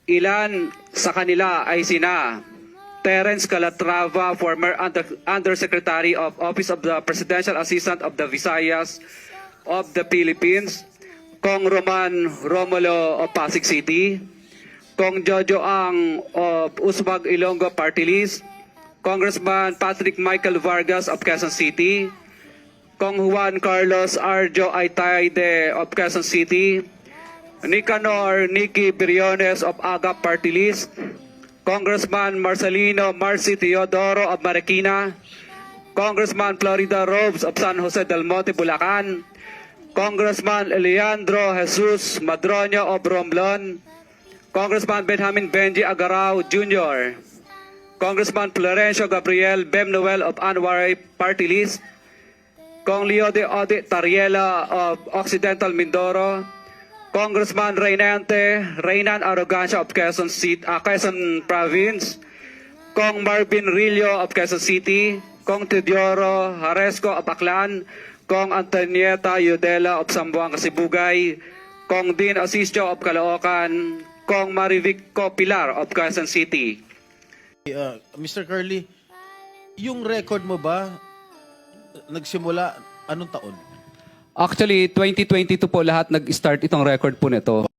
Ilan sa kanila ay sina Terence Calatrava, former Undersecretary of Office of the Presidential Assistant of the Visayas of the Philippines, Kong Roman Romulo of Pasig City, Kong Jojo Ang of Usmag Ilonggo Party List, Congressman Patrick Michael Vargas of Quezon City, Kong Juan Carlos Arjo Aitayde of Quezon City, Nicanor Nicky Briones of Agap Party List, Congressman Marcelino Marcy Teodoro of Marikina, Congressman Florida Robes of San Jose del Monte, Bulacan, Congressman Leandro Jesus Madroño of Romblon, Congressman Benjamin Benji Agarao Jr., Congressman Florencio Gabriel Bemnoel of Anwaray Party List, Kong Leo de Ode Tariela of Occidental Mindoro, Congressman Reynan Arrogancia of Quezon Province, Kong Marvin Rillo of Quezon City, Kong Teodoro Haresco of Aklan, Kong Antonieta Yudela of Zamboanga, Sibugay, Kong Dean Asisio of Caloocan, Kong Marivico Pilar of Quezon City. Mr. Curly, yung record mo ba nagsimula anong taon? Actually, 2022 po lahat nag-start itong record po nito.